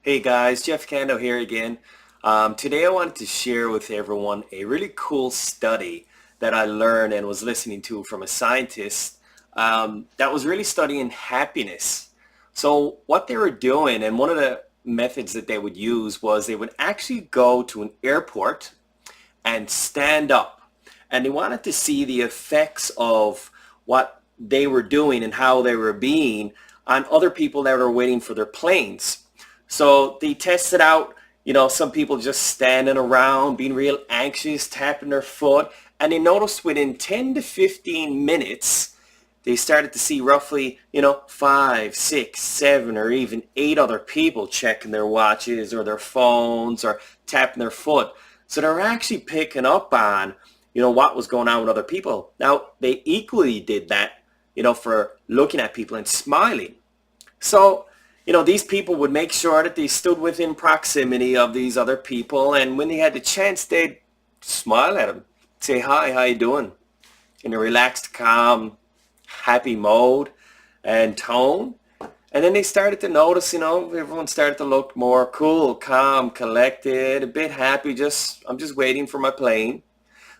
Hey guys, Jeff Kando here again. Today I wanted to share with everyone a really cool study that I learned and was listening to from a scientist that was really studying happiness. So what they were doing, and one of the methods that they would use was they would actually go to an airport and stand up. And they wanted to see the effects of what they were doing and how they were being on other people that were waiting for their planes. So they tested out, some people just standing around, being real anxious, tapping their foot. And they noticed within 10 to 15 minutes, they started to see roughly, five, six, seven, or even eight other people checking their watches or their phones or tapping their foot. So they're actually picking up on, what was going on with other people. Now, they equally did that, for looking at people and smiling. So, these people would make sure that they stood within proximity of these other people, and when they had the chance, they'd smile at them, say, "Hi, how you doing?" In a relaxed, calm, happy mode and tone. And then they started to notice, everyone started to look more cool, calm, collected, a bit happy, I'm just waiting for my plane.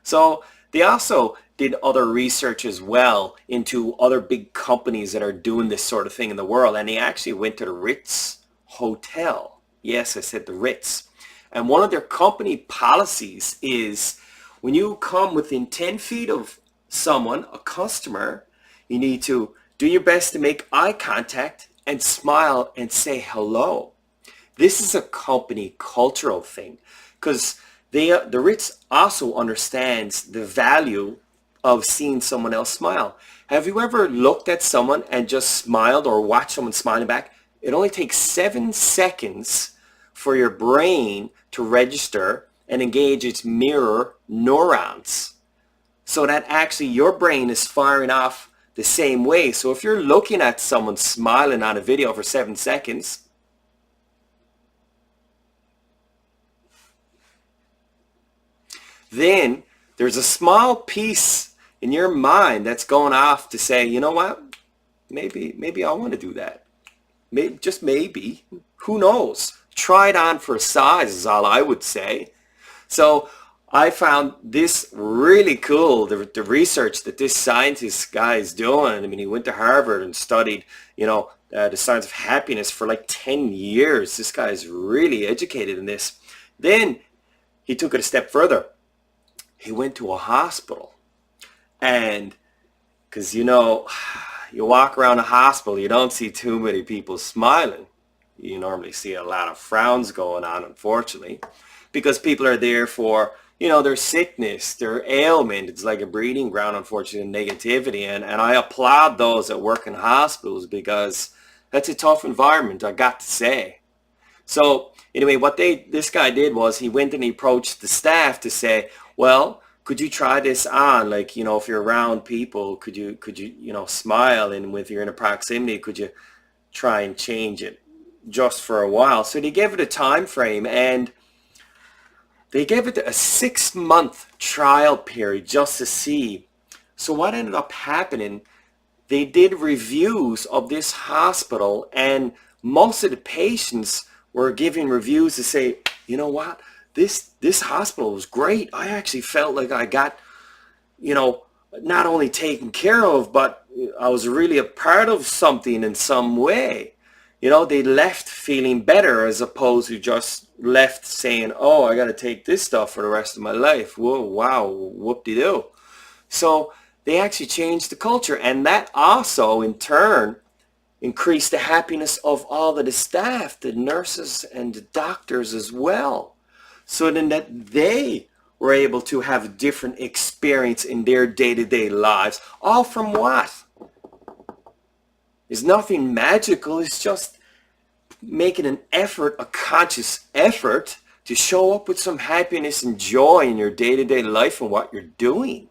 So they also did other research as well into other big companies that are doing this sort of thing in the world. And they actually went to the Ritz Hotel. Yes, I said the Ritz. And one of their company policies is when you come within 10 feet of someone, a customer, you need to do your best to make eye contact and smile and say hello. This is a company cultural thing because the Ritz also understands the value of seeing someone else smile. Have you ever looked at someone and just smiled or watched someone smiling back? It only takes 7 seconds for your brain to register and engage its mirror neurons so that actually your brain is firing off the same way. So if you're looking at someone smiling on a video for 7 seconds, then there's a small piece in your mind that's going off to say, you know what? Maybe I want to do that. Maybe, just maybe. Who knows? Try it on for size is all I would say. So I found this really cool, the research that this scientist guy is doing. I mean, he went to Harvard and studied, the science of happiness for like 10 years. This guy is really educated in this. Then he took it a step further. He went to a hospital, and because you walk around a hospital, you don't see too many people smiling. You normally see a lot of frowns going on, unfortunately, because people are there for their sickness, their ailment. It's like a breeding ground, unfortunately, negativity, and I applaud those that work in hospitals because that's a tough environment, I got to say. So anyway, what this guy did was he went and he approached the staff to say, well, could you try this on? Like, if you're around people, could you smile, and if you're in a proximity, could you try and change it just for a while? So they gave it a time frame, and they gave it a 6-month trial period just to see. So what ended up happening, they did reviews of this hospital, and most of the patients were giving reviews to say, you know what, this hospital was great. I actually felt like I got, not only taken care of, but I was really a part of something in some way. They left feeling better as opposed to just left saying, oh, I got to take this stuff for the rest of my life. Whoa, wow, whoop-de-doo. So they actually changed the culture, and that also in turn increased the happiness of all of the staff, the nurses and the doctors as well. So then that they were able to have a different experience in their day-to-day lives. All from what? There's nothing magical. It's just making an effort, a conscious effort to show up with some happiness and joy in your day-to-day life and what you're doing.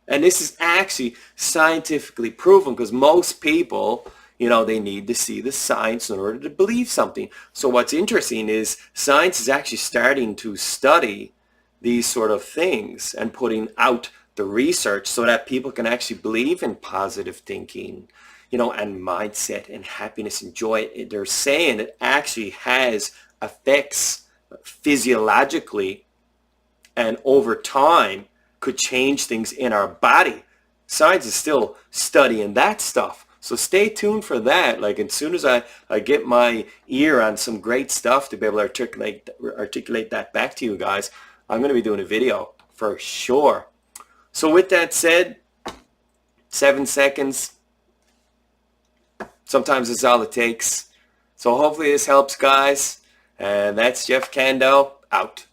And this is actually scientifically proven because most people, they need to see the science in order to believe something. So what's interesting is science is actually starting to study these sort of things and putting out the research so that people can actually believe in positive thinking, and mindset and happiness and joy. They're saying it actually has effects physiologically and over time could change things in our body. Science is still studying that stuff. So stay tuned for that. Like as soon as I get my ear on some great stuff to be able to articulate that back to you guys, I'm going to be doing a video for sure. So with that said, 7 seconds, sometimes it's all it takes. So hopefully this helps, guys. And that's Jeff Kando out.